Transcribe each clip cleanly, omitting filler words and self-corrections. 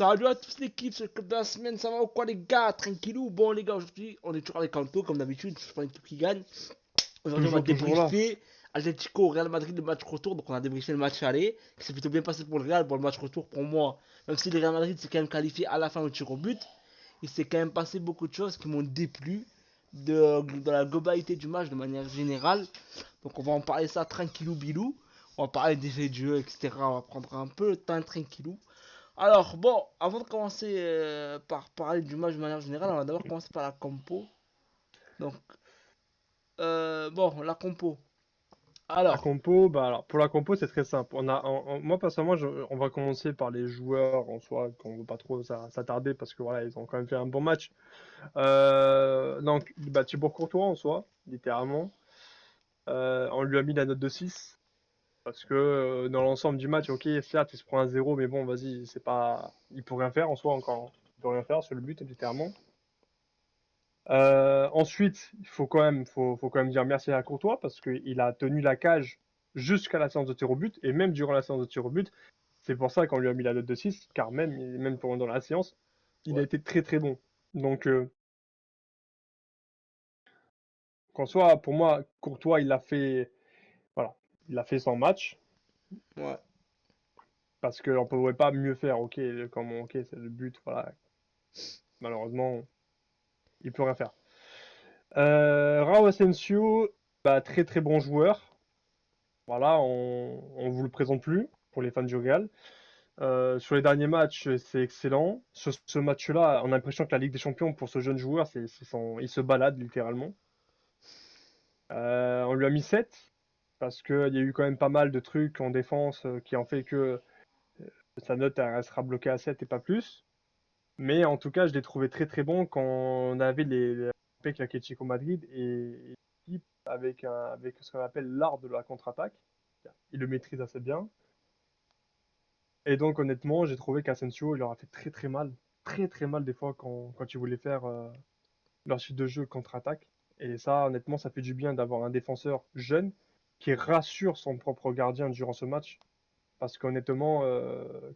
Salut à tous l'équipe, c'est le club de la semaine, ça va ou quoi les gars? Tranquillou. Bon les gars, aujourd'hui on est toujours avec Anto comme d'habitude, je prends une équipe qui gagne. Aujourd'hui on va Toujours là. débriefer Atlético Real Madrid le match retour, donc on a débriefé le match aller, qui s'est plutôt bien passé pour le Real, pour le match retour pour moi, même si le Real Madrid s'est quand même qualifié à la fin au tir au but, il s'est quand même passé beaucoup de choses qui m'ont déplu de la globalité du match de manière générale. Donc on va en parler ça tranquillou bilou, on va parler des faits de jeu, etc. On va prendre un peu le temps tranquillou. Alors, bon, avant de commencer par parler du match de manière générale, on va d'abord commencer par la compo. Donc, bon, la compo. La Alors, compo, bah alors pour la compo c'est très simple. Moi personnellement, on va commencer par les joueurs en soi, qu'on veut pas trop s'attarder parce que voilà, ils ont quand même fait un bon match. Donc bah Thibaut Courtois en soi, littéralement, on lui a mis la note de 6 parce que dans l'ensemble du match, ok, certes il se prend un 0 mais bon vas-y, c'est pas, il peut rien faire en soi encore, il peut rien faire sur le but littéralement. Ensuite, faut quand même dire merci à Courtois parce qu'il a tenu la cage jusqu'à la séance de tir au but et même durant la séance de tir au but. C'est pour ça qu'on lui a mis la note de 6 car même pendant la séance, il a ouais, été très très bon. Donc, qu'en soit, pour moi, Courtois, voilà, il a fait son match ouais. parce qu'on ne pouvait pas mieux faire. Ok, ok, c'est le but, voilà. Malheureusement, il peut rien faire. Raul Asensio, bah, très très bon joueur. Voilà, on vous le présente plus pour les fans du Real. Sur les derniers matchs, c'est excellent. Sur ce match-là, on a l'impression que la Ligue des Champions, pour ce jeune joueur, il se balade littéralement. On lui a mis 7 parce qu'il y a eu quand même pas mal de trucs en défense qui ont fait que sa note elle restera bloquée à 7 et pas plus. Mais en tout cas, je l'ai trouvé très très bon quand on avait avec l'Atlético Madrid et l'équipe avec ce qu'on appelle l'art de la contre-attaque. Il le maîtrise assez bien. Et donc, honnêtement, j'ai trouvé qu'Asensio, il leur a fait très très mal. Très très mal des fois quand ils voulaient faire leur suite de jeu contre-attaque. Et ça, honnêtement, ça fait du bien d'avoir un défenseur jeune qui rassure son propre gardien durant ce match. Parce qu'honnêtement,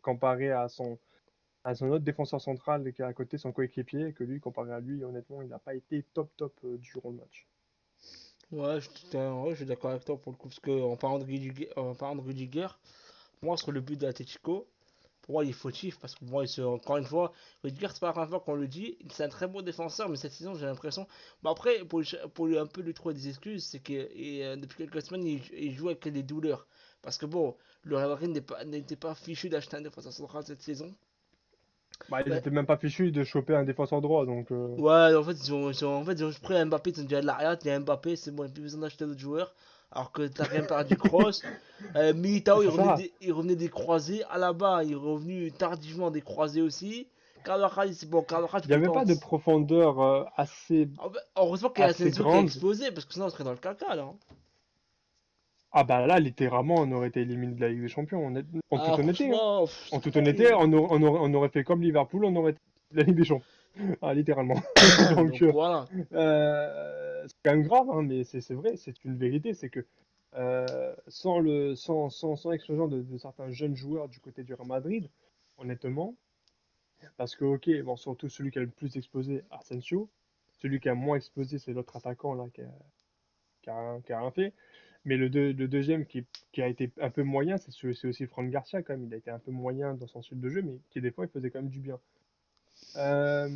comparé à son autre défenseur central qui est à côté, son coéquipier, que lui, comparé à lui, honnêtement, il n'a pas été top top durant le match. Ouais, ouais, je suis d'accord avec toi pour le coup, parce qu'en parlant de Rudiger, pour moi, sur le but de l'Atletico, pour moi, il est fautif, parce que pour moi, encore une fois, Rudiger, c'est pas la première fois qu'on le dit, c'est un très bon défenseur, mais cette saison, j'ai l'impression. Bon, après, pour lui, un peu lui trouver des excuses, c'est que depuis quelques semaines, il joue avec des douleurs. Parce que bon, le Real Madrid n'était pas fichu d'acheter un défenseur central cette saison. Bah, ils Ouais, étaient même pas fichus de choper un défenseur droit, donc ouais, en fait, ils ont pris Mbappé, ils ont dit à l'arrière, il y a Mbappé, c'est bon, il n'y a plus besoin d'acheter d'autres joueurs. Alors que t'as quand même perdu Kroos. Militao, c'est ça. il revenait des croisés. Alaba, il est revenu tardivement des croisés aussi. Carvajal, c'est bon, Carvajal, tu Il n'y peux le avait pas de tenter. profondeur En fait, heureusement qu'il y a assez Asensio qui a grande. explosé, parce que sinon on serait dans le caca là, hein. Ah bah là, littéralement, on aurait été éliminé de la Ligue des Champions, en Ah, toute honnêteté, hein. franchement, En c'est toute honnêteté, compliqué. on aurait fait comme Liverpool, on aurait été de la Ligue des Champions. Ah, littéralement. Donc, Donc voilà. c'est quand même grave, hein, mais c'est vrai, c'est une vérité, c'est que sans l'explosion de certains jeunes joueurs du côté du Real Madrid, honnêtement, parce que, ok, bon, surtout celui qui a le plus explosé, Asensio, celui qui a moins explosé, c'est l'autre attaquant là, qui a rien fait. Mais le deuxième qui a été un peu moyen, c'est aussi Franck Garcia quand même. Il a été un peu moyen dans son style de jeu, mais qui des fois il faisait quand même du bien. Euh,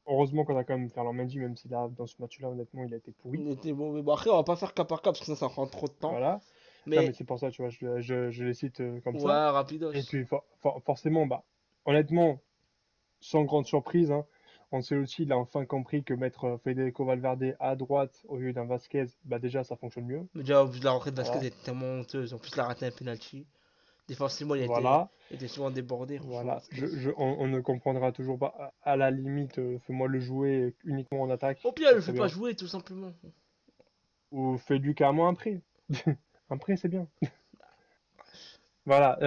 Heureusement qu'on a quand même Ferland Mendy, même si là, dans ce match-là, honnêtement, il a été pourri. On était bon, mais bon, après, on va pas faire cas par cas, parce que sinon ça prend trop de temps. Voilà. Non, mais Mais, c'est pour ça, tu vois, je les cite comme ça. ouais, Et rapidos. puis, forcément, bah, honnêtement, sans grande surprise, hein, Ancelotti, il a enfin compris que mettre Federico Valverde à droite au lieu d'un Vasquez, bah déjà, ça fonctionne mieux. Mais déjà, la rentrée de Vasquez Voilà. était tellement honteuse. En plus, il a raté un penalty. Défensivement, Voilà. il était souvent débordé, franchement, Voilà, Vasquez. on ne comprendra toujours pas. À la limite, fais-moi le jouer uniquement en Au attaque, pire, elle c'est le très fait pas bien. jouer, tout simplement. Ou fais-lui carrément un prêt. Un prêt, c'est bien. Voilà.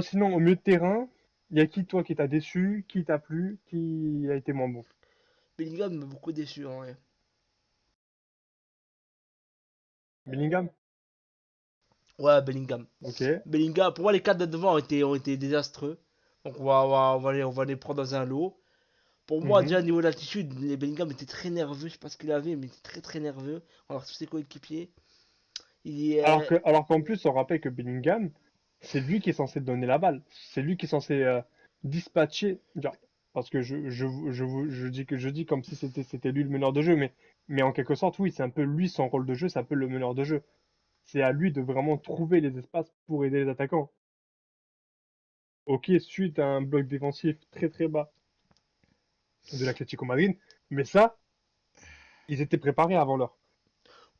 Sinon, au milieu de terrain, il y a qui, toi, qui t'a déçu, qui t'a plu, qui a été moins bon? Bellingham m'a beaucoup déçu, en vrai. Bellingham? Ouais, Bellingham. Ok. Bellingham, pour moi, les 4 de devant ont été désastreux. Donc on va les prendre dans un lot. Pour moi, Mhm. déjà, au niveau de l'attitude, les Bellingham était très nerveux. Je sais pas ce qu'il avait, mais il était très très nerveux. Alors, tous ses coéquipiers. Il est. Alors qu'en plus, on rappelle que Bellingham, c'est lui qui est censé donner la balle. C'est lui qui est censé dispatcher. Genre, parce que je dis comme si c'était lui le meneur de jeu, mais en quelque sorte, oui, c'est un peu lui son rôle de jeu, c'est un peu le meneur de jeu. C'est à lui de vraiment trouver les espaces pour aider les attaquants. Ok, suite à un bloc défensif très très bas de l'Atlético Madrid, mais ça, ils étaient préparés avant l'heure.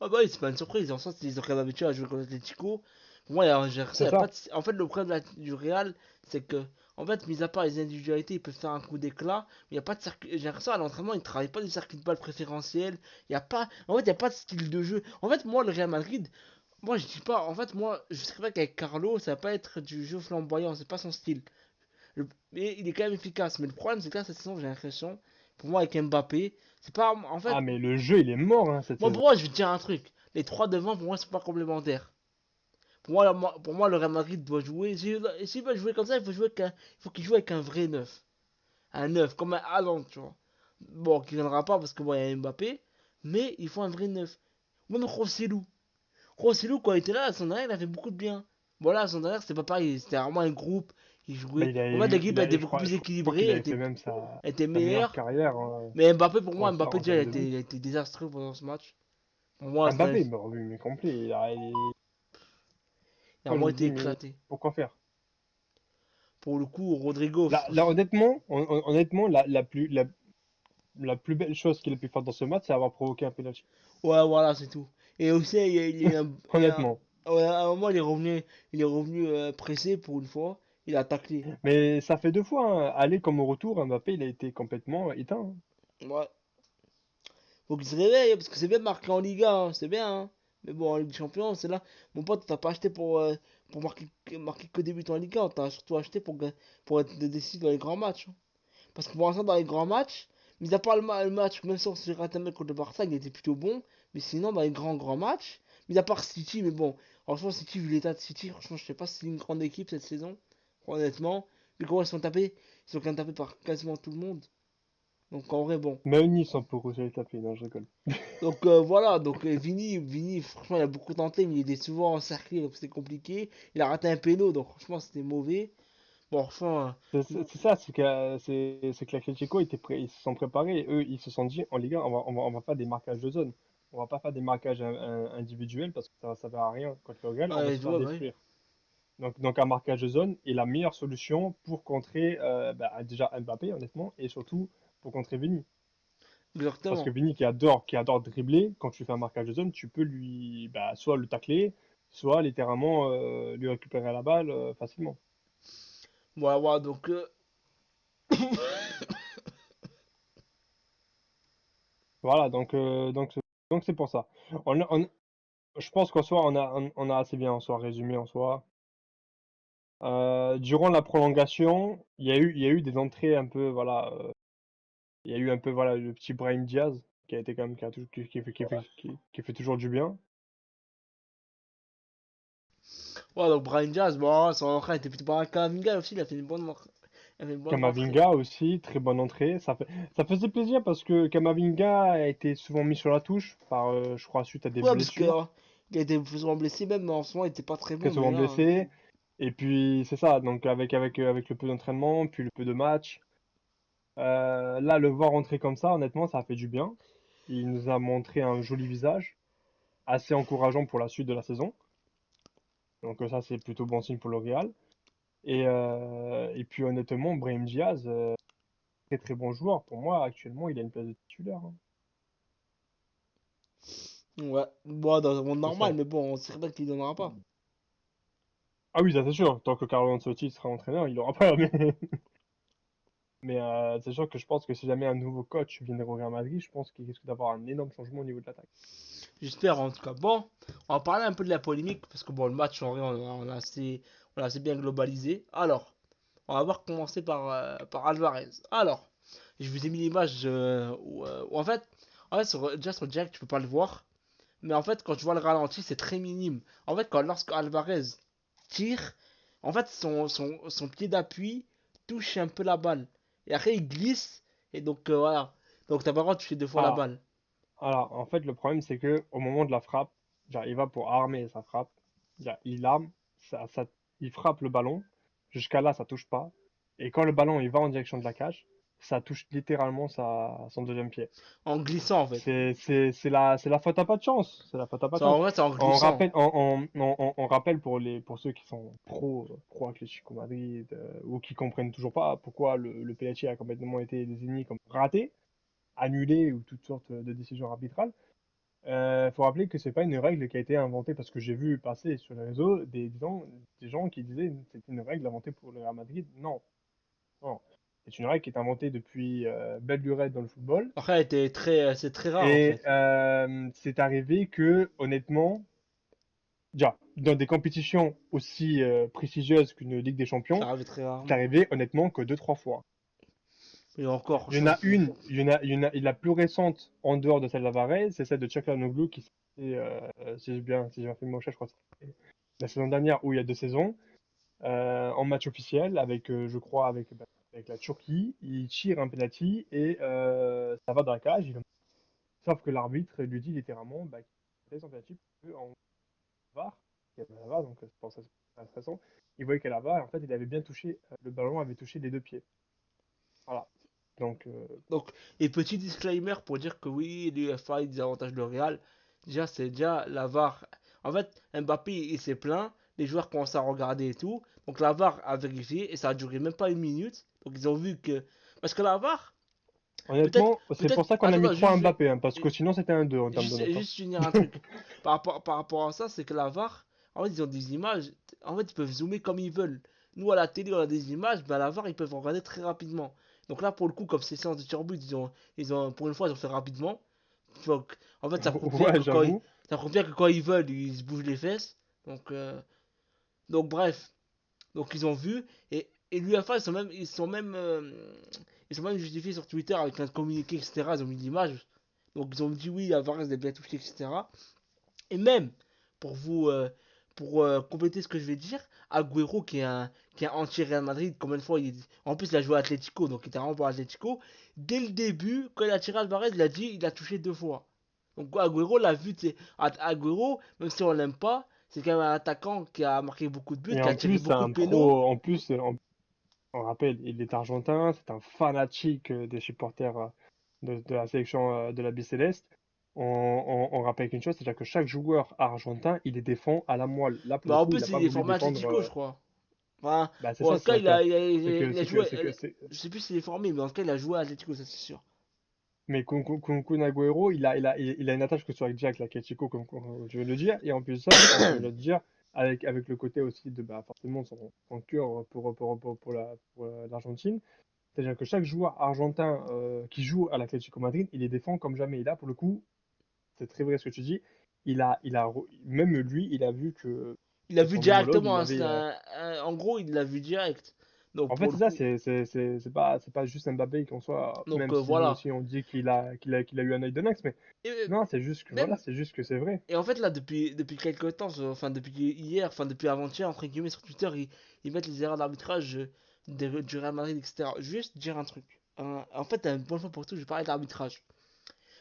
Ah bah oui, c'est pas une surprise. En sens, ils ont quand même habitués à jouer contre l'Atletico. Pour moi, il y a un ça, C'est y a pas ça. de... En fait, le problème du Real, c'est que, en fait, mis à part les individualités, ils peuvent faire un coup d'éclat. Mais il n'y a pas de circuit. J'ai l'impression à l'entraînement, ils ne travaillent pas du circuit de balle préférentiel. Il y a pas. En fait, il n'y a pas de style de jeu. En fait, moi, le Real Madrid, moi, je dis pas. En fait, moi, je sais pas qu'avec Carlo, ça va pas être du jeu flamboyant. C'est pas son style. Mais il est quand même efficace. Mais le problème, c'est que là, cette saison, j'ai l'impression, pour moi, avec Mbappé, c'est pas. En fait, Ah, mais le jeu, il est mort hein, cette moi, saison. pour moi, je vais te dire un truc. Les trois devant, pour moi, c'est pas complémentaires. Pour moi, le Real Madrid doit jouer. S'il veut jouer comme ça, il faut qu'il joue avec un vrai neuf. Un neuf, comme un Haaland, tu vois. Bon, qui viendra pas parce que bon, il y a Mbappé. Mais il faut un vrai neuf. Même Rossellou. Rossellou, quand il était là, la saison dernière, il a fait beaucoup de bien. Voilà, la saison dernière, c'était pas pareil. C'était vraiment un groupe. Il Bah, jouait. En fait, l'équipe était je beaucoup plus crois qu'il équilibrée. avait fait même Elle était sa meilleure meilleure. carrière hein, Mais Mbappé, pour moi, Mbappé, en déjà, termes de buts. il a été désastreux pendant ce match. Pour moi, Ah, Mbappé, bah, oui, mais complet. il a Moi, je vraiment me été dis, mais éclaté. pourquoi faire? Pour le coup, Rodrigo, Là, honnêtement, honnêtement la plus belle chose qu'il a pu faire dans ce match, c'est avoir provoqué un penalty. ouais, voilà, c'est tout. Et aussi, Honnêtement. ouais, à un moment, il est revenu pressé pour une fois. Il a taclé. Mais ça fait deux fois, hein. Aller comme au retour, Mbappé, il a été complètement éteint, hein. Ouais. Faut qu'il se réveille, parce que c'est bien marqué en Liga, hein, c'est bien. Hein. Mais bon, en Ligue des Champions, c'est là. Mon pote, t'as pas acheté pour marquer que des buts en Liga, t'as surtout acheté pour être décisif dans les grands matchs. Hein. Parce que pour l'instant, dans les grands matchs, mis à part le match, même si on s'est raté un mec contre le Barça, il était plutôt bon. Mais sinon, dans les grands matchs, mis à part City, mais bon, franchement, City, vu l'état de City, franchement, je sais pas si c'est une grande équipe cette saison. Honnêtement, vu comment ils sont quand même tapés par quasiment tout le monde. Donc en vrai, bon. Même Nice, on peut aussi les taper, non, je rigole. Donc voilà, donc Vini, franchement, il a beaucoup tenté, mais il était souvent encerclé, donc c'était compliqué. Il a raté un péno, donc franchement, c'était mauvais. Bon, franchement, C'est ça, c'est que l'Atlético ils se sont préparés. Eux, ils se sont dit, en Liga, on va faire des marquages de zone. On va pas faire des marquages individuels parce que ça va à rien. Contre le Real, on va ouais, se tu faire vois, bah oui. détruire. Donc un marquage de zone est la meilleure solution pour contrer bah, déjà Mbappé, honnêtement, et surtout pour contrer Vini. Parce que Exactement. Vini qui adore dribbler, quand tu fais un marquage de zone, tu peux lui bah, soit le tacler, soit littéralement lui récupérer la balle facilement. Voilà, voilà, donc Voilà, donc c'est pour ça. Je pense qu'en soi, on a assez bien en soi résumé en soi. Durant la prolongation, il y a eu des entrées un peu, voilà, il y a eu un peu, voilà, le petit Brahim Diaz qui a été quand même, qui fait toujours du bien. ouais, donc Brian Diaz, bon, son entrée était plutôt pas mal. Kamavinga aussi, il a fait une bonne rentrée. Kamavinga aussi, très bonne entrée. Ça faisait plaisir parce que Kamavinga a été souvent mis sur la touche par, je crois, suite à des Ouais, parce que blessures, il a été souvent blessé, même en ce moment, il était pas très très bon, mais souvent là, blessé. Et puis c'est ça, donc avec le peu d'entraînement, puis le peu de match. Là, le voir rentrer comme ça, honnêtement, ça a fait du bien. Il nous a montré un joli visage, assez encourageant pour la suite de la saison. Donc ça, c'est plutôt bon signe pour le Real. Et puis honnêtement, Brahim Diaz, très très bon joueur. Pour moi, actuellement, il a une place de titulaire, hein. ouais, bon, dans un monde C'est normal, ça. mais bon, on sait bien qu'il donnera pas. Ah oui, ça c'est sûr. Tant que Carlo Ancelotti sera entraîneur, il aura pas. Mais c'est sûr que je pense que si jamais un nouveau coach vient au Real Madrid, je pense qu'il risque d'avoir un énorme changement au niveau de l'attaque. J'espère en tout cas. Bon, on va parler un peu de la polémique, parce que bon, le match, en vrai, on a assez bien globalisé. Alors, on va voir commencer par Alvarez. Alors, je vous ai mis l'image où en fait déjà sur Jack, tu peux pas le voir. Mais en fait, quand tu vois le ralenti, c'est très minime. En fait, lorsque Alvarez tire, en fait, son pied d'appui touche un peu la balle. Et après, il glisse. Et donc, voilà. Donc, t'as pas le droit de toucher deux fois la Ah, balle. alors, en fait, le problème, c'est que au moment de la frappe, genre, il va pour armer sa frappe. Genre, il arme, il frappe le ballon. Jusqu'à là, ça touche pas. Et quand le ballon il va en direction de la cage, ça touche littéralement son deuxième pied. En glissant, en fait. C'est la faute à pas de chance. C'est la faute à pas de En chance. vrai, c'est en On glissant. rappelle, on rappelle pour ceux qui sont pro Atlético Madrid ou qui comprennent toujours pas pourquoi le PSG a complètement été désigné comme raté, annulé ou toutes sortes de décisions arbitrales. Faut rappeler que c'est pas une règle qui a été inventée parce que j'ai vu passer sur les réseaux des gens qui disaient que c'était une règle inventée pour le Real Madrid. Non, non. C'est une règle qui est inventée depuis belle lurette dans le football. Après, c'est très rare, en Et fait. c'est arrivé que, honnêtement, déjà, dans des compétitions aussi prestigieuses qu'une Ligue des Ça Champions, arrive très c'est rarement. arrivé honnêtement que deux, trois fois. Et encore, Il y en a une, la plus récente en dehors de celle d'Alvarez, c'est celle de Çalhanoğlu qui s'est, si j'ai bien fait mon chat, je crois que c'était la saison dernière ou il y a 2 saisons, en match officiel avec, je crois, avec la Turquie. Il tire un penalty et ça va dans la cage. Sauf que l'arbitre lui dit littéralement bah, qu'il a son penalty parce qu'en VAR, il y avait la VAR, donc c'est pour ça que c'est intéressant. Il voyait qu'à la VAR, en fait, il avait bien touché, le ballon avait touché les deux pieds. Voilà. Donc, Donc, et petit disclaimer pour dire que oui, l'UEFA il désavantage le Real. Déjà, c'est déjà la VAR. En fait, Mbappé il s'est plaint, les joueurs commencent à regarder et tout. Donc la VAR a vérifié et ça a duré même pas une minute. Donc ils ont vu que. Parce que la VAR, peut-être. honnêtement, c'est pour ça qu'on a Attends, mis attends, 3 à Mbappé, hein, parce que sinon c'était un 2 en termes de notes. Hein. juste finir un truc. Par rapport à ça, c'est que la VAR, en fait, ils ont des images. En fait, ils peuvent zoomer comme ils veulent. Nous, à la télé, on a des images, mais à la VAR, ils peuvent regarder très rapidement. Donc là, pour le coup, comme c'est séance de tir-but, pour une fois, ils ont fait rapidement. Donc, en fait, Ouais, j'avoue. ça prouve bien que quand ils veulent, ils se bougent les fesses. Donc, bref. Donc, ils ont vu. Et l'UEFA, ils sont même justifiés sur Twitter avec un communiqué, etc. Ils ont mis l'image. Donc, ils ont dit oui, Alvarez est bien touché, etc. Et même, pour vous, compléter ce que je vais dire, Agüero, qui est un anti-Real Madrid, combien de fois en plus il a joué à Atlético, donc il était vraiment pour Atlético. Dès le début, quand il a tiré Alvarez, il a dit il a touché deux fois. Donc Agüero l'a vu, Agüero, même si on l'aime pas, c'est quand même un attaquant qui a marqué beaucoup de buts, Et qui a en tiré plus, c'est beaucoup de un pénaux. pro. En plus, on rappelle, il est argentin, c'est un fanatique des supporters de la sélection de la Bicéleste. On rappelle qu'une chose, c'est-à-dire que chaque joueur argentin, il les défend à la moelle. Là, pour Bah le en coup, il n'a plus, pas il est voulu formé à défendre. Atlético, je crois. Enfin, Bah, c'est bon, en ça, tout cas, c'est-à-dire que il a c'est que joué, c'est que c'est je sais plus s'il est formé, mais en tout cas, il a joué à Atlético, ça c'est sûr. mais Kun Agüero, il a une attache que soit avec l'Atlético, comme je viens de le dire, et en plus de ça, comme je viens de le dire, avec le côté aussi de bah, forcément son cœur pour l'Argentine. C'est-à-dire que chaque joueur argentin qui joue à l'Atlético Madrid, il les défend comme jamais. Et là, pour le coup, c'est très vrai ce que tu dis. Même lui, il a vu Il l'a que vu son homologue, directement, il hein, avait. en gros, il l'a vu direct. Donc En fait, pour le c'est ça, coup, c'est pas juste Mbappé qu'en soit, même si nous voilà. aussi on dit qu'il a eu un œil de lynx, mais Et non, c'est juste que voilà, même, c'est juste que c'est vrai. et en fait là, depuis quelques temps, enfin depuis hier, enfin depuis avant-hier, entre guillemets sur Twitter, ils mettent les erreurs d'arbitrage du Real Madrid, etc. Juste dire un truc. En fait, une bonne fois pour tout, je vais parler d'arbitrage.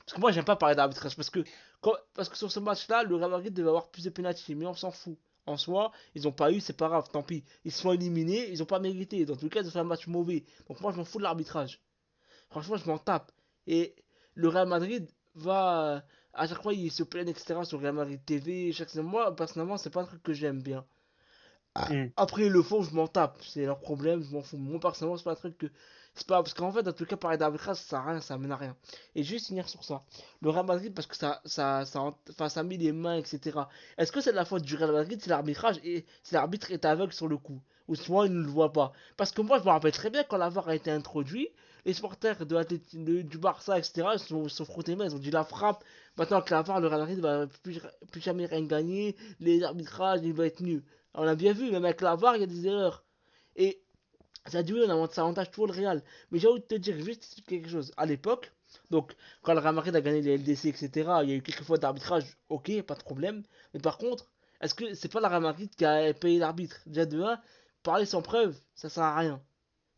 Parce que moi, j'aime pas parler d'arbitrage. Parce que sur ce match-là, le Real Madrid devait avoir plus de pénalty. Mais on s'en fout. En soi, ils ont pas eu, c'est pas grave, tant pis. Ils se sont éliminés, ils ont pas mérité. Dans tous les cas, ils ont fait un match mauvais. Donc moi, je m'en fous de l'arbitrage. Franchement, je m'en tape. Et le Real Madrid va. À chaque fois, ils se plaignent, etc. sur Real Madrid TV. Moi, personnellement, c'est pas un truc que j'aime bien. Hmm. Après, ils le font, je m'en tape. C'est leur problème, je m'en fous. Moi, personnellement, c'est pas un truc que. C'est pas. Parce qu'en fait, dans tout cas, parler d'arbitrage, ça sert à rien, ça amène à rien. Et juste finir sur ça. Le Real Madrid, parce que enfin, ça met les mains, etc. Est-ce que c'est de la faute du Real Madrid si l'arbitrage et si l'arbitre est aveugle sur le coup? Ou soit il ne le voit pas? Parce que moi, je me rappelle très bien quand la VAR a été introduit, les supporters du Barça, etc., se sont frottés les mains, ils ont dit la frappe. Maintenant que la VAR, le Real Madrid va plus jamais rien gagner, les arbitrages, il va être nul. On a bien vu, même avec la VAR, il y a des erreurs. Et ça a dit oui, ça avantage toujours le Real. Mais j'ai envie de te dire juste quelque chose. À l'époque, donc quand le Real Madrid a gagné les LDC, etc., il y a eu quelques fois d'arbitrage, ok, pas de problème. Mais par contre, est-ce que c'est pas le Real Madrid qui a payé l'arbitre? Déjà de 1, parler sans preuve, ça sert à rien.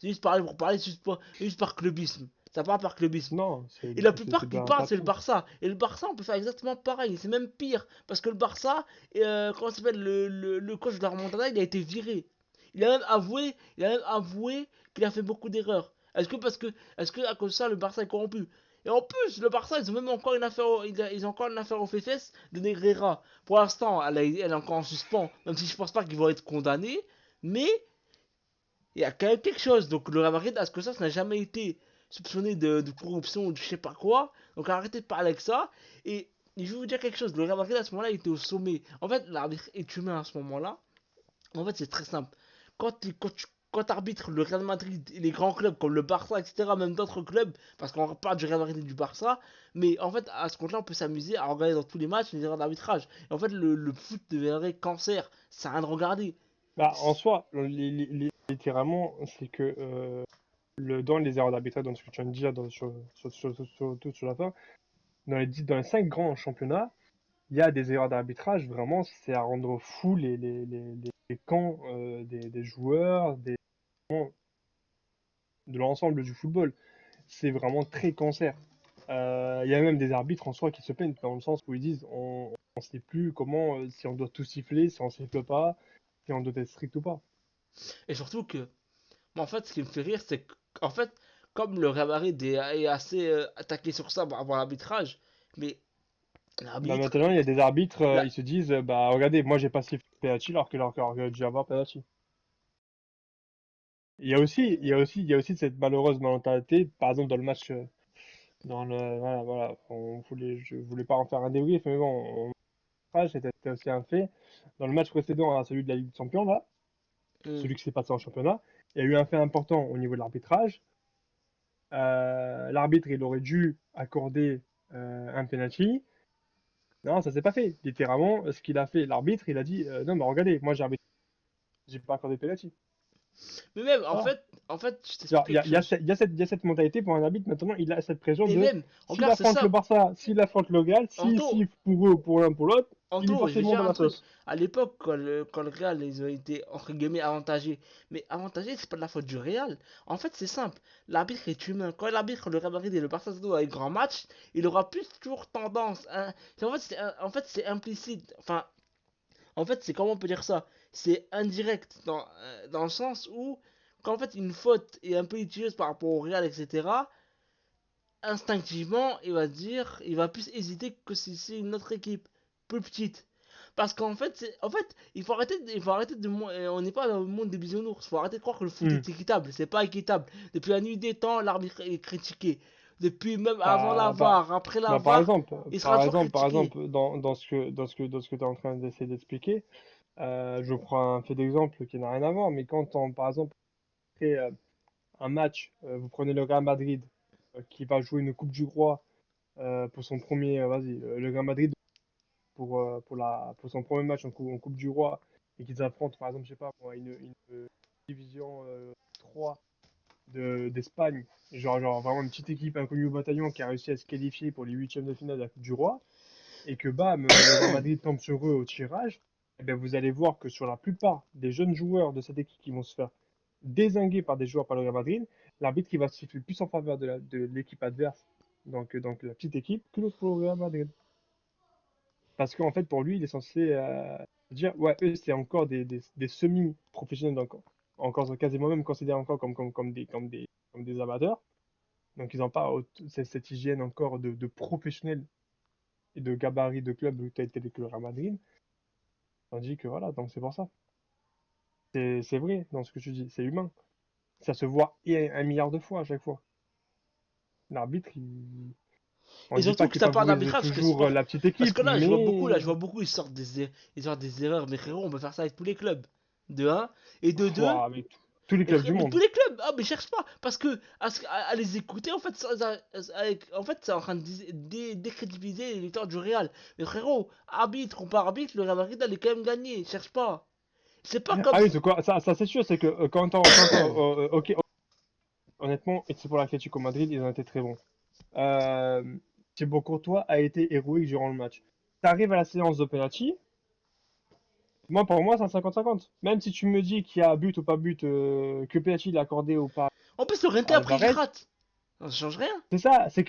C'est juste parler pour parler, c'est juste par clubisme. Ça part par clubisme. Non, Et la c'est plupart qui bien parlent, c'est le patron. Barça. Et le Barça, on peut faire exactement pareil. C'est même pire. Parce que le Barça, comment ça s'appelle, le coach de la remontada, il a été viré. Il a même avoué qu'il a fait beaucoup d'erreurs. Est-ce que à cause de ça, le Barça est corrompu? Et en plus, le Barça, ils ont même encore une affaire, ils ont encore une affaire au FFS de Negreira. Pour l'instant, elle est encore en suspens, même si je pense pas qu'ils vont être condamnés. Mais il y a quand même quelque chose. Donc le Real Madrid, à ce que ça n'a jamais été soupçonné de corruption ou de je sais pas quoi. Donc arrêtez de parler avec ça. Et je vais vous dire quelque chose. Le Real Madrid, à ce moment-là, il était au sommet. En fait, l'arbitre est humain à ce moment-là. En fait, c'est très simple. Quand t'arbitres le Real Madrid et les grands clubs comme le Barça, etc., même d'autres clubs, parce qu'on parle du Real Madrid et du Barça, mais en fait, à ce compte-là, on peut s'amuser à regarder dans tous les matchs les erreurs d'arbitrage. Et en fait, le foot deviendrait cancer. Ça n'a rien de regarder. Bah, en soi, littéralement, c'est que dans les erreurs d'arbitrage, dans ce que tu viens de dire, surtout sur la fin, dans les 5 grands championnats, il y a des erreurs d'arbitrage, vraiment, c'est à rendre fou les camps des joueurs, de l'ensemble du football. C'est vraiment très cancer. Il y a même des arbitres en soi qui se plaignent, dans le sens où ils disent on ne sait plus comment, si on doit tout siffler, si on siffle pas, si on doit être strict ou pas. Et surtout que mais en fait, ce qui me fait rire, c'est qu'en fait, comme le Real Madrid est assez attaqué sur ça par rapport à l'arbitrage, mais Bah l'arbitre, maintenant, il y a des arbitres, là, ils se disent bah regardez, moi j'ai pas sifflé penalty alors qu'il aurait dû avoir penalty. Il y a aussi cette malheureuse mentalité, par exemple dans le match, voilà, je voulais pas en faire un débrief, mais bon, c'était aussi un fait. Dans le match précédent à celui de la Ligue des Champions, là, hum, celui qui s'est passé en championnat, il y a eu un fait important au niveau de l'arbitrage. L'arbitre, il aurait dû accorder un penalty. Non, ça s'est pas fait. Littéralement, ce qu'il a fait, l'arbitre, il a dit non, mais regardez, moi j'ai arbitré, j'ai pas accordé penalty. mais même, en Voilà. fait, en fait, je Genre, t'explique Il y a, quelque il y a chose. cette, il y a cette- il y a cette mentalité pour un arbitre, maintenant, il a cette pression Mais de même, s'il regarde, c'est affronte le simple. Barça, s'il affronte le Real, si Anto, pour eux ou pour l'un pour l'autre, il est Anto, je vais te forcément dire dans un la truc. sauce. À l'époque, quand le Real, ils ont été, entre guillemets, avantagés. Mais avantagés, c'est pas de la faute du Real. En fait, c'est simple. L'arbitre est humain. Quand l'arbitre, le Real Madrid et le Barça a un grand match, il aura plus toujours tendance. Hein. En fait, c'est implicite. Enfin, en fait, c'est comment on peut dire ça? C'est indirect dans le sens où, quand en fait une faute est un peu litigeuse par rapport au Real, etc., instinctivement, il va plus hésiter que si c'est une autre équipe plus petite. Parce qu'en fait, on n'est pas dans le monde des bisounours. Il faut arrêter de croire que le foot Hmm. est équitable. C'est pas équitable. Depuis la nuit des temps, l'arbitre est critiqué. Depuis même avant la Bah, bah, VAR, après la bah, par VAR, exemple, il sera par toujours exemple, par critiqué. exemple, dans ce que tu es en train d'essayer d'expliquer, je prends un fait d'exemple qui n'a rien à voir, mais par exemple, après un match, vous prenez le Real Madrid qui va jouer une Coupe du Roi pour son premier, vas-y, le Real Madrid pour son premier match en Coupe du Roi et qu'ils affrontent, par exemple, je sais pas, moi, une division 3 d'Espagne, genre vraiment une petite équipe inconnue au bataillon qui a réussi à se qualifier pour les huitièmes de finale de la Coupe du Roi, et que bam, le Real Madrid tombe sur eux au tirage, eh ben, vous allez voir que sur la plupart des jeunes joueurs de cette équipe qui vont se faire dézinguer par des joueurs par le Real Madrid, l'arbitre qui va siffler plus en faveur de l'équipe adverse, donc la petite équipe, que l'autre pour le Real Madrid. Parce qu'en fait, pour lui, il est censé dire, ouais, eux, c'est encore des semi-professionnels, encore quasiment même considérés encore comme des amateurs. Donc, ils n'ont pas cette hygiène encore de professionnels et de gabarit de club tel que le Real Madrid. Tandis que voilà, donc c'est pour ça. C'est vrai dans ce que tu dis, c'est humain. Ça se voit un milliard de fois à chaque fois. L'arbitre, on Et ne dit pas surtout que qu'il ça part favorise d'arbitrage, toujours la petite parce équipe, que là, je mais vois beaucoup, ils sortent des erreurs. Mais frérot, on peut faire ça avec tous les clubs. De un. Et de 2, ouah, avec tous les mais, clubs du mais tous monde. les clubs, ah mais cherche pas, parce que à les écouter, en fait, en fait, c'est en train de décrédibiliser les victoires du Real. Mais frérot, arbitre ou pas arbitre, le Real Madrid allait quand même gagner, cherche pas. C'est pas comme Ah oui, si... c'est quoi, ça c'est sûr, c'est que ok, honnêtement, et c'est pour l'Atlético Madrid, ils ont été très bons. Euh, Thibaut Courtois a été héroïque durant le match. T'arrives à la séance de penalty, Moi, pour moi, c'est un 50-50. Même si tu me dis qu'il y a but ou pas but, que PSG l'a accordé ou pas En plus, le Renté à après il Alvarez, rate. Ça change rien. c'est ça, c'est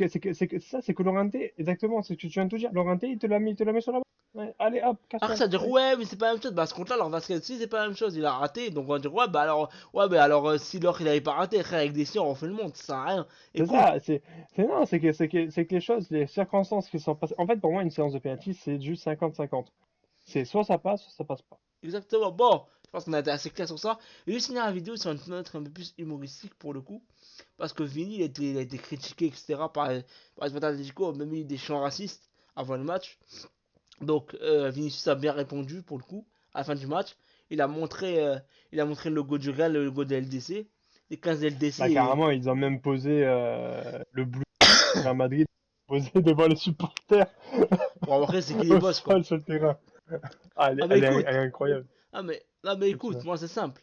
que Lorente, exactement, c'est ce que tu viens de tout dire. Lorente, il te la met sur la main. Ouais, allez, hop, Après, casse-toi. ça veut dire Ouais. ouais, mais c'est pas la même chose. Bah, à ce compte-là, alors Vasquez aussi, c'est pas la même chose. Il a raté. Donc, on va dire ouais, bah alors, si l'or il avait pas raté, frère, avec des siens, on fait le monde. Ça sert à rien. C'est Écoute, ça, non, c'est que les choses, les circonstances qui sont passées. En fait, pour moi, une séance de penalty, c'est juste 50-50. C'est soit ça passe, soit ça passe pas. exactement. Bon, je pense qu'on a été assez clair sur ça. Et juste finir la vidéo sur une note un peu plus humoristique pour le coup. Parce que Vini, il a été critiqué, etc. par les supporters Atlético, même eu des chants racistes avant le match. Donc, Vinicius a bien répondu pour le coup, à la fin du match. Il a montré le logo du Real, le logo de LDC. Les 15 LDC. Bah, carrément, ils ont même posé le bleu du Real Madrid, posé devant les supporters Bon, après, c'est qui les au boss, quoi. sol sur le terrain. Ah, Ah, mais elle est écoute. incroyable. Ah, mais Tu écoute, vois. moi, c'est simple.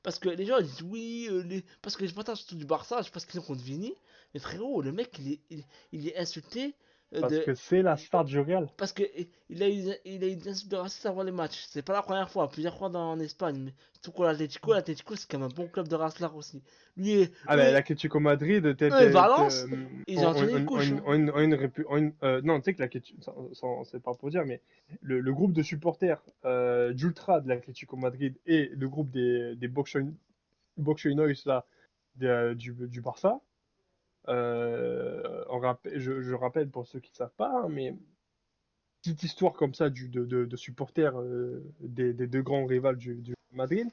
Parce que les gens ils disent oui, parce que les supporters surtout du Barça, je sais pas ce qu'ils ont contre Vini. Mais frérot, le mec, il est insulté Parce de. que c'est la star du Real. Parce que il a eu des insultes de racistes avant les matchs. C'est pas la première fois, plusieurs fois en Espagne. Mais surtout pour l'Atlético, c'est quand même un bon club de race là aussi. Lui, Ah ben, eux, l'Atlético Madrid, eux et Valence, ils ont entraîné une ont couche, hein. non, tu sais que l'Atlético, c'est pas pour dire, mais le groupe de supporters d'Ultra de l'Atlético Madrid et le groupe des Boxenois là, du Barça, je rappelle pour ceux qui ne savent pas, hein, mais petite histoire comme ça de supporters des deux grands rivales du Madrid.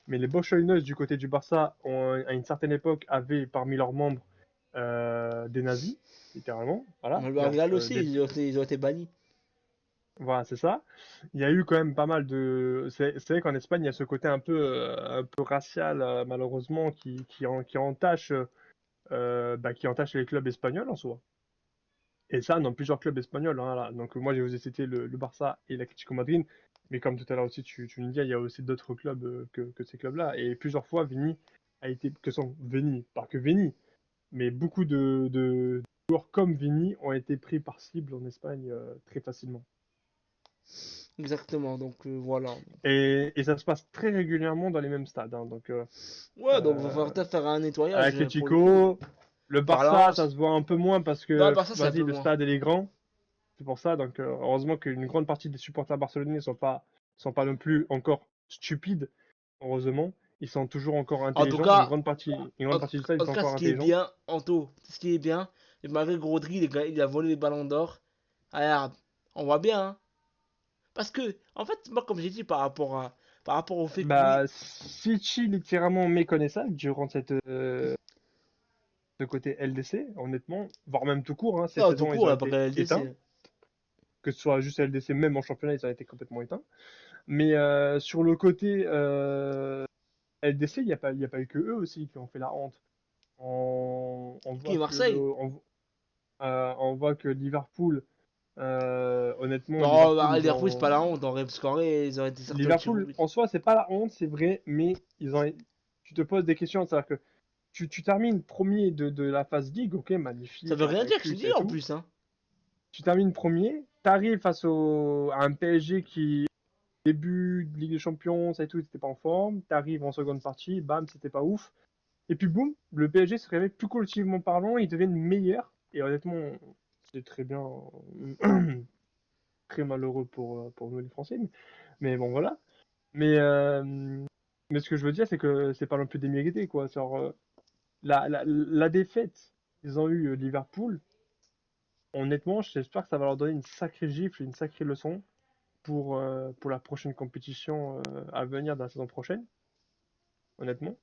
Mais les Bochoneuses du côté du Barça, à une certaine époque, avaient parmi leurs membres des nazis, littéralement. Voilà, Le genre, Real aussi, ils ont été bannis. voilà, c'est ça. Il y a eu quand même pas mal de. C'est vrai qu'en Espagne, il y a ce côté un peu racial, malheureusement, qui entache les clubs espagnols en soi. Et ça, dans plusieurs clubs espagnols, hein, là. Donc, moi, je vous ai cité le Barça et l'Atlético Madrid. Mais comme tout à l'heure aussi, tu me dis, il y a aussi d'autres clubs que ces clubs-là. Et plusieurs fois, Vini a été. Que sont Vini, pas que Vini, mais beaucoup de joueurs comme Vini ont été pris par cible en Espagne très facilement. Exactement, donc voilà. Et ça se passe très régulièrement dans les mêmes stades, hein. Donc, Ouais, donc va falloir euh, peut-être faire un nettoyage pour le coup. Atlético, le Barça, ça Valence. se voit un peu moins parce Non, le que, Barça, c'est un vas-y, peu le moins. stade, il est grand. C'est pour ça, donc heureusement qu'une grande partie des supporters barcelonais sont pas non plus encore stupides, heureusement. Ils sont toujours encore En tout intelligents. Une cas, grande partie, une en, grande partie du stade, ils en sont tout cas, encore ce qui est intelligents. bien, Anto, ce qui est bien, et malgré que Rodri, il a volé les ballons d'or, regarde, on voit bien, hein. Parce que, en fait, moi, comme j'ai dit, par rapport au fait que oui, Bah, City littéralement méconnaissable durant ce côté LDC, honnêtement, voire même tout court, hein. Cette non, tout saison, ils court, ont là, pas été qu'à éteints. LDC. Que ce soit juste LDC, même en championnat, ils ont été complètement éteints. Mais sur le côté LDC, il y a pas eu que eux aussi qui ont fait la honte. On Qui, voit que Marseille? Liverpool, honnêtement, Non, Liverpool, bah, ils Liverpool, c'est pas ont. la honte, en vrai, parce qu'en vrai, ils ont été sortis au tir au Liverpool, but. en soi, c'est pas la honte, c'est vrai, mais ils ont. Tu te poses des questions, c'est-à-dire que tu termines premier de la phase League, ok, Ça magnifique, veut la rien dire que je te vaincu dis et en tout. plus, hein. Tu termines premier, t'arrives face à un PSG qui, début de Ligue des Champions, ça et tout, c'était pas en forme. T'arrives en seconde partie, bam, c'était pas ouf. Et puis boum, le PSG se réveille plus collectivement parlant, ils deviennent meilleurs. Et honnêtement, c'est très bien, très malheureux pour nous les Français. Mais bon, voilà. Mais, mais ce que je veux dire, c'est que c'est pas non plus démérité, quoi. Genre, la défaite qu'ils ont eu Liverpool, honnêtement, j'espère que ça va leur donner une sacrée gifle, une sacrée leçon pour la prochaine compétition à venir de la saison prochaine, honnêtement.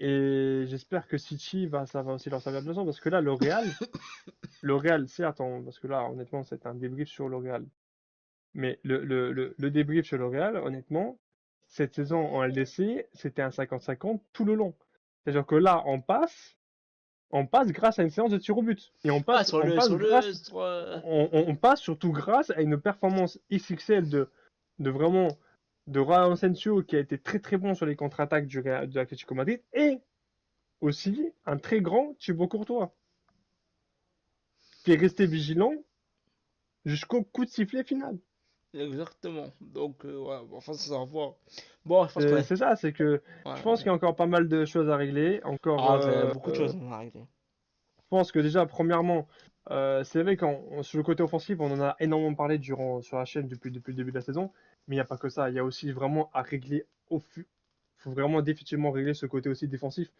Et j'espère que City ça va aussi leur servir de leçon, parce que là, le Real, certes, parce que là, honnêtement, c'est un débrief sur le Real. Mais le débrief sur le Real, honnêtement, cette saison en LDC, c'était un 50-50 tout le long. C'est-à-dire que là, on passe grâce à une séance de tir au but. Et on Ah, passe, sur on le, passe sur le, grâce, sur, on passe surtout grâce à une performance XXL de vraiment de Raul Asensio qui a été très très bon sur les contre-attaques de l'Atlético Madrid et aussi un très grand Thibaut Courtois qui est resté vigilant jusqu'au coup de sifflet final. Exactement. Donc, ouais, bon, enfin, ça va voir. Bon, je pense qu'on est. C'est ça, c'est que je Ouais, pense qu'il y a encore pas mal de choses à régler. Encore, ah, beaucoup de choses à régler. je pense que déjà, premièrement, c'est vrai sur le côté offensif, on en a énormément parlé sur la chaîne depuis le début de la saison, mais il n'y a pas que ça. Il y a aussi vraiment à régler faut vraiment définitivement régler ce côté aussi défensif.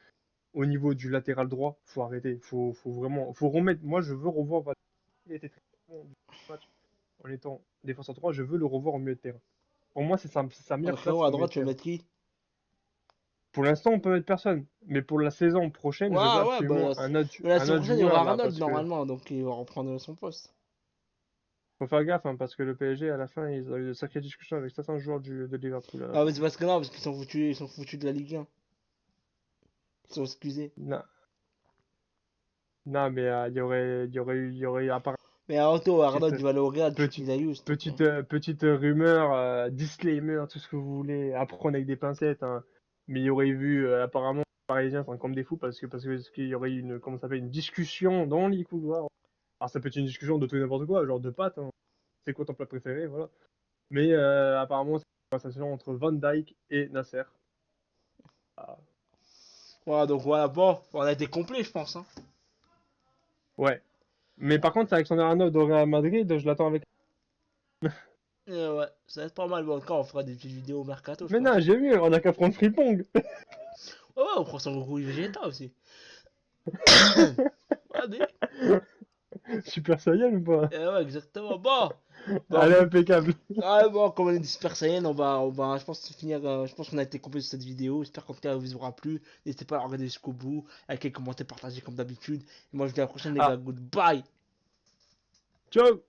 Au niveau du latéral droit, faut arrêter. Faut vraiment, faut remettre. Moi, je veux revoir. Il était très bon du match en étant défenseur droit. Je veux le revoir au milieu de terrain. Pour moi, c'est sa Donc, meilleure place, frérot, c'est à au milieu droite, de tu veux terrain. mettre qui? Pour l'instant, on peut mettre personne. Mais pour la saison prochaine, je veux Ouais, ouais, bah, absolument mais la un semaine autre prochaine, il y joueur aura là. Arnold Parce que normalement, donc il va reprendre son poste. faut faire gaffe, hein, parce que le PSG, à la fin, ils ont eu de sacrées discussions avec certains joueurs de Liverpool à la Ah, mais fin. c'est parce que non, parce qu'ils sont foutus de la Ligue 1. Ils sont excusés. Non, non, mais il y aurait apparemment Mais Arnaud, petite, Arnold, il va aller au Real, tu petite, qu'il aille où, s'il te plaît. petite rumeur, disclaimer, tout ce que vous voulez, à prendre avec des pincettes, hein. Mais il y aurait vu, apparemment, les Parisiens sont comme des fous parce qu'il y aurait eu comment ça s'appelle, une discussion dans les couloirs. Alors, ça peut être une discussion de tout et n'importe quoi, genre de pâtes, hein. C'est quoi ton plat préféré, voilà. Mais apparemment, c'est une conversation entre Van Dyke et Nasser. Ah, Voilà, donc voilà, bon, on a été complet, je pense. Hein. ouais. Mais par contre, Alexander-Arnold au Real Madrid, je l'attends avec. Ouais, ça va être pas mal. Bon, en tout cas, on fera des petites vidéos au mercato, je Mais non, pense. j'ai mieux, on a qu'à prendre Fripong. Ouais, ouais, on prend son Goku Vegeta aussi. Allez. Super Saiyan ou pas? Ouais, exactement. Bon, bon, Allez, impeccable. ah, bon, comme on est des Super Saiyan, je pense finir, je pense qu'on a été complet sur cette vidéo. J'espère qu'en tout cas, elle vous aura plu. N'hésitez pas à la regarder jusqu'au bout, likez, commentez, partagez comme d'habitude. Et moi, je vous dis à la prochaine, les gars. Ah, Goodbye. ciao.